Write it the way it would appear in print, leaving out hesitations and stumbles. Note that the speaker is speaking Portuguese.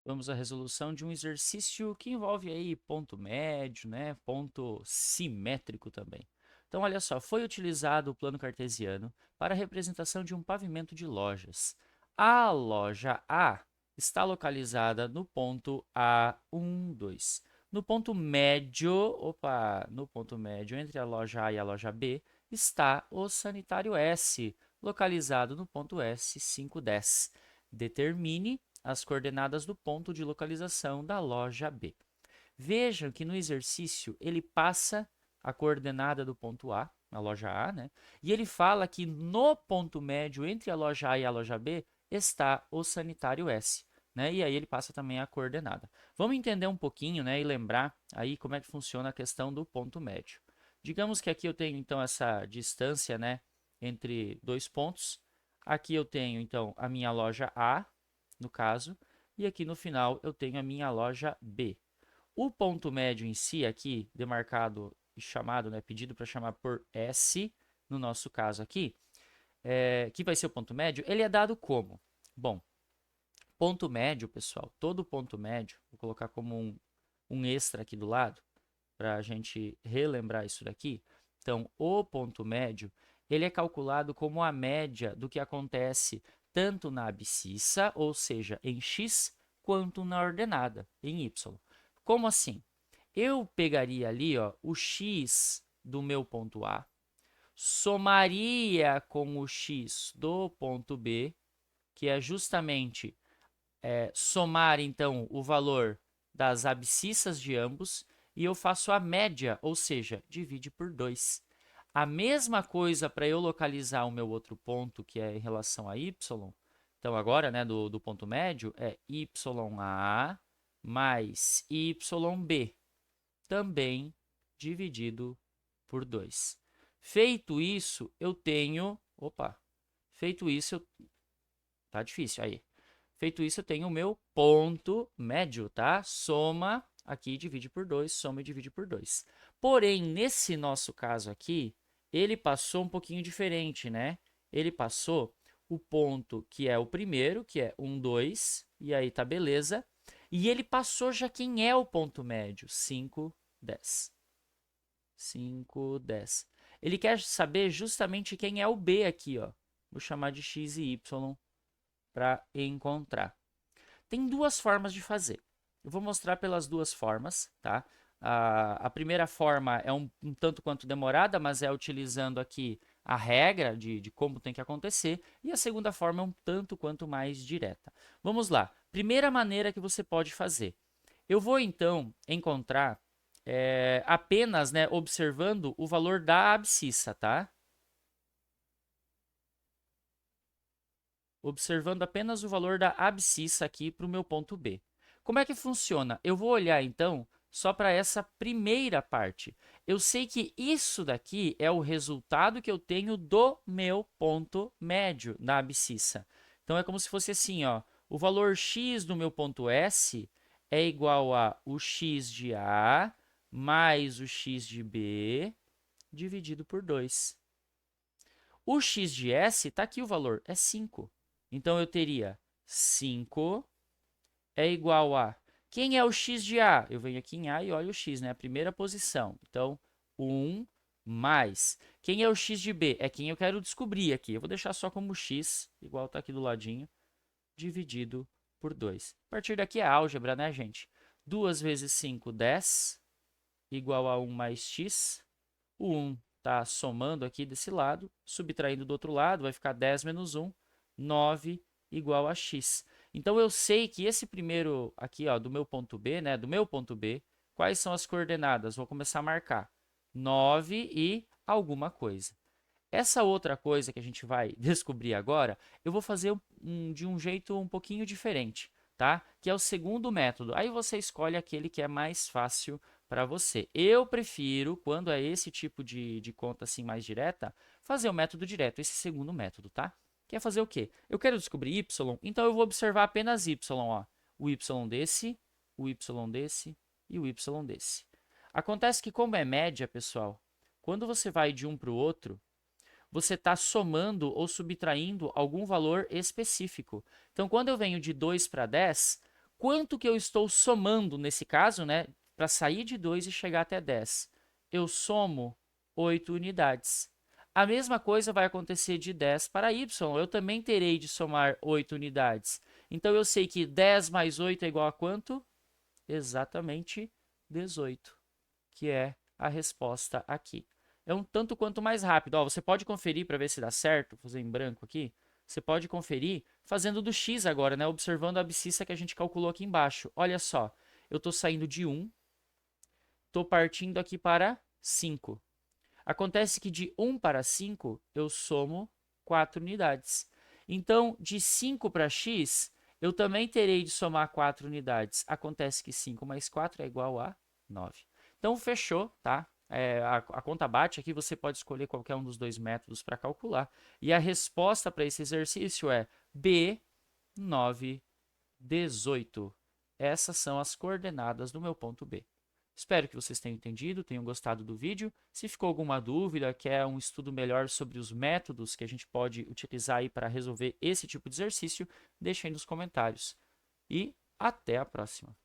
Vamos à resolução de um exercício que envolve aí ponto médio, né? Ponto simétrico também. Então, olha só, foi utilizado o plano cartesiano para a representação de um pavimento de lojas. A loja A está localizada no ponto A1, 2. No ponto médio, no ponto médio entre a loja A e a loja B está o sanitário S, localizado no ponto S, 5, 10. Determine as coordenadas do ponto de localização da loja B. Vejam que no exercício ele passa a coordenada do ponto A, na loja A, né? E ele fala que no ponto médio entre a loja A e a loja B está o sanitário S, né? E aí ele passa também a coordenada. Vamos entender um pouquinho, né, e lembrar aí como é que funciona a questão do ponto médio. Digamos que aqui eu tenho então essa distância, né, entre dois pontos. Aqui eu tenho então a minha loja A, no caso, e aqui no final eu tenho a minha loja B. O ponto médio em si aqui, demarcado e chamado, né, pedido para chamar por S, no nosso caso aqui, que vai ser o ponto médio, ele é dado como? Bom, ponto médio, pessoal, todo ponto médio, vou colocar como um extra aqui do lado, para a gente relembrar isso daqui. Então, o ponto médio, ele é calculado como a média do que acontece tanto na abscissa, ou seja, em x, quanto na ordenada, em y. Como assim? Eu pegaria ali, ó, o x do meu ponto A, somaria com o x do ponto B, que é justamente somar, então, o valor das abscissas de ambos, e eu faço a média, ou seja, divide por 2. A mesma coisa para eu localizar o meu outro ponto, que é em relação a y. Então, agora, né, do ponto médio, é YA mais YB, também dividido por 2. Feito isso, eu tenho... Opa! Feito isso, tá difícil, aí. Feito isso, eu tenho o meu ponto médio, tá? Soma aqui, divide por 2, soma e divide por 2. Porém, nesse nosso caso aqui, ele passou um pouquinho diferente, né? Ele passou o ponto que é o primeiro, que é 1, 2, e aí tá beleza. E ele passou já quem é o ponto médio, 5, 10. 5, 10. Ele quer saber justamente quem é o B aqui, ó. Vou chamar de x e y para encontrar. Tem duas formas de fazer. Eu vou mostrar pelas duas formas, tá? A primeira forma é um tanto quanto demorada, mas é utilizando aqui a regra de como tem que acontecer. E a segunda forma é um tanto quanto mais direta. Vamos lá. Primeira maneira que você pode fazer. Eu vou, então, encontrar apenas, né, observando o valor da abscissa, tá? Observando apenas o valor da abscissa aqui para o meu ponto B. Como é que funciona? Eu vou olhar, então, só para essa primeira parte. Eu sei que isso daqui é o resultado que eu tenho do meu ponto médio na abscissa. Então, é como se fosse assim, ó, o valor x do meu ponto S é igual a o x de A mais o x de B dividido por 2. O x de S, está aqui o valor, é 5. Então, eu teria 5 é igual a... Quem é o x de A? Eu venho aqui em A e olho o x, né? A primeira posição. Então, 1 mais... Quem é o x de B? É quem eu quero descobrir aqui. Eu vou deixar só como x, igual está aqui do ladinho, dividido por 2. A partir daqui é álgebra, né, gente? 2 vezes 5, 10, igual a 1 mais x. O 1 está somando aqui desse lado, subtraindo do outro lado, vai ficar 10 menos 1, 9 igual a x. Então, eu sei que esse primeiro aqui, ó, do meu ponto B, né, do meu ponto B, quais são as coordenadas? Vou começar a marcar 9 e alguma coisa. Essa outra coisa que a gente vai descobrir agora, eu vou fazer de um jeito um pouquinho diferente, tá? Que é o segundo método. Aí você escolhe aquele que é mais fácil para você. Eu prefiro, quando é esse tipo de conta assim mais direta, fazer o método direto, esse segundo método, tá? Quer fazer o quê? Eu quero descobrir y, então eu vou observar apenas y, ó. O y desse, o y desse e o y desse. Acontece que como é média, pessoal, quando você vai de um para o outro, você está somando ou subtraindo algum valor específico. Então, quando eu venho de 2 para 10, quanto que eu estou somando nesse caso, né? Para sair de 2 e chegar até 10. Eu somo 8 unidades. A mesma coisa vai acontecer de 10 para y. Eu também terei de somar 8 unidades. Então, eu sei que 10 mais 8 é igual a quanto? Exatamente 18, que é a resposta aqui. É um tanto quanto mais rápido. Ó, você pode conferir para ver se dá certo, vou fazer em branco aqui. Você pode conferir fazendo do x agora, né? Observando a abscissa que a gente calculou aqui embaixo. Olha só, eu estou saindo de 1, estou partindo aqui para 5. Acontece que de 1 para 5, eu somo 4 unidades. Então, de 5 para x, eu também terei de somar 4 unidades. Acontece que 5 mais 4 é igual a 9. Então, fechou, tá? A conta bate aqui, você pode escolher qualquer um dos dois métodos para calcular. E a resposta para esse exercício é B, 9, 18. Essas são as coordenadas do meu ponto B. Espero que vocês tenham entendido, tenham gostado do vídeo. Se ficou alguma dúvida, quer um estudo melhor sobre os métodos que a gente pode utilizar aí para resolver esse tipo de exercício, deixe aí nos comentários. E até a próxima!